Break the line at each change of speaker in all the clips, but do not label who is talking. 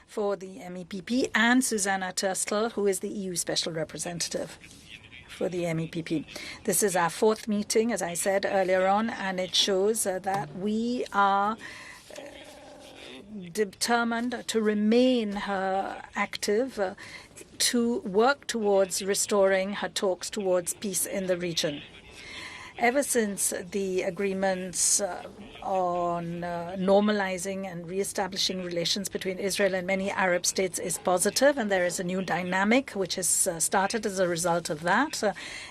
for the MEPP, and Susanna Terstel, who is the EU Special Representative for the MEPP. This is our fourth meeting, as I said earlier on, and it shows that we are determined to remain active to work towards restoring her talks towards peace in the region. Ever since the agreements on normalizing and reestablishing relations between Israel and many Arab states is positive, and there is a new dynamic which has started as a result of that.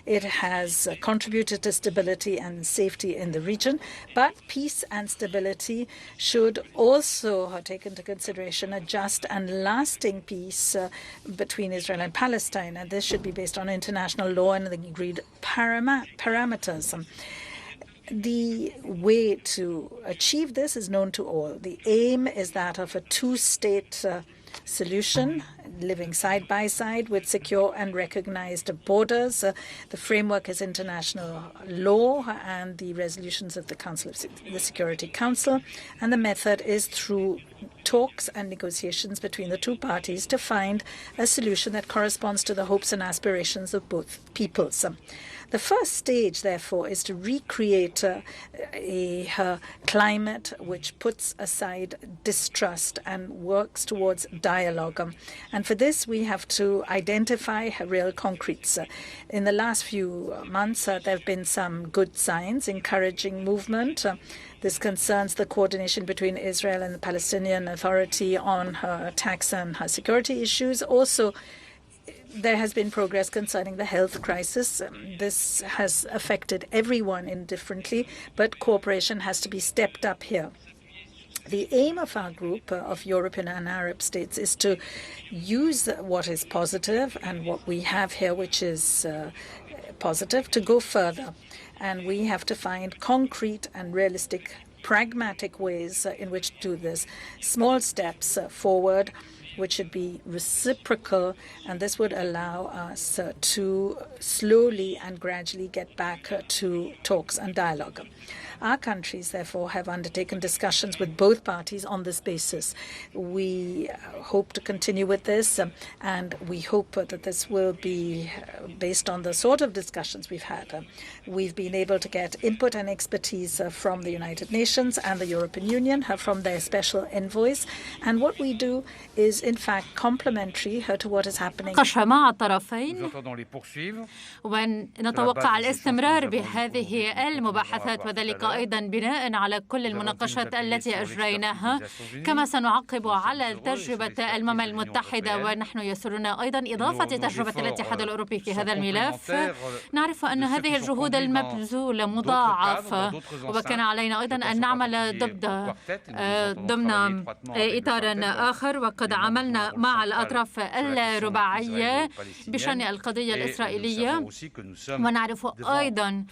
It has contributed to stability and safety in the region, but peace and stability should also take into consideration a just and lasting peace between Israel and Palestine, and this should be based on international law and the agreed parameters. The way to achieve this is known to all. The aim is that of a two-state solution, living side by side with secure and recognized borders. The framework is international law and the resolutions of the Security Council, and the method is through talks and negotiations between the two parties to find a solution that corresponds to the hopes and aspirations of both peoples. The first stage, therefore, is to recreate a climate which puts aside distrust and works towards dialogue. And for this, we have to identify real concretes. In the last few months, there have been some good signs, encouraging movement. This concerns the coordination between Israel and the Palestinian Authority on her attacks and her security issues. Also, there has been progress concerning the health crisis. This has affected everyone indifferently, but cooperation has to be stepped up here. The aim of our group of European and Arab states is to use what is positive and what we have here, which is positive, to go further. And we have to find concrete and realistic, pragmatic ways in which to do this. Small steps forward, which should be reciprocal, and this would allow us to slowly and gradually get back to talks and dialogue. Our countries, therefore, have undertaken discussions with both parties on this basis. We hope to continue with this, and we hope that this will be based on the sort of discussions we've had. We've been able to get input and expertise from the United Nations and the European Union, from their special envoys, and what we do is, in fact, complementary to what is happening.
مع الطرفين ونتوقع الاستمرار بهذه المباحثات، وذلك أيضا بناء على كل المناقشات التي أجريناها. كما سنعقب على تجربة الأمم المتحدة، ونحن يسرنا أيضا إضافة تجربة الاتحاد الأوروبي في هذا الملف. نعرف أن هذه الجهود المبذولة مضاعفة، وكان علينا أيضا أن نعمل ضمن إطار آخر، وقد عملنا مع الأطراف الرباعية بشأن القضية الإسرائيلية. ونعرف أيضا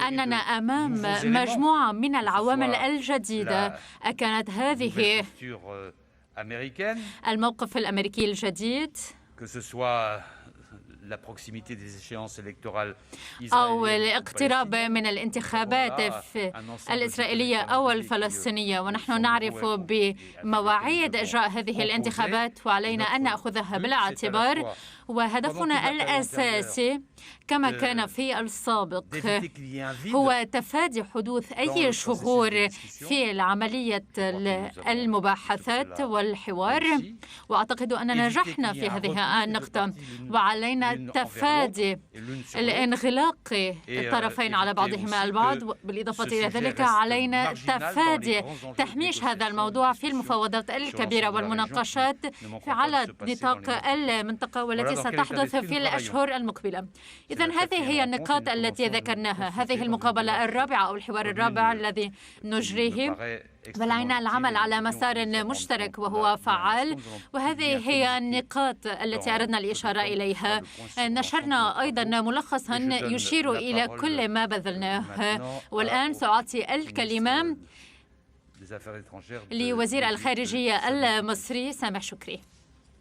أننا أمام مجموعة من العوامل الجديدة. كانت هذه الموقف الأمريكي الجديد أو الاقتراب من الانتخابات الإسرائيلية أو الفلسطينية، ونحن نعرف بمواعيد إجراء هذه الانتخابات وعلينا أن نأخذها بالاعتبار. وهدفنا الأساسي كما كان في السابق هو تفادي حدوث أي شهور في العملية المباحثات والحوار، وأعتقد أننا نجحنا في هذه النقطة. وعلينا تفادي الانغلاق الطرفين على بعضهما البعض، بالإضافة إلى ذلك علينا تفادي تهميش هذا الموضوع في المفاوضات الكبيرة والمناقشات على نطاق المنطقة والتي ستحدث في الأشهر المقبلة. إذن هذه هي النقاط التي ذكرناها. هذه المقابلة الرابعة أو الحوار الرابع الذي نجريه، علينا العمل على مسار مشترك وهو فعال، وهذه هي النقاط التي أردنا الإشارة إليها. نشرنا أيضا ملخصا يشير إلى كل ما بذلناه. والآن سأعطي الكلمة لوزير الخارجية المصري سامح شكري.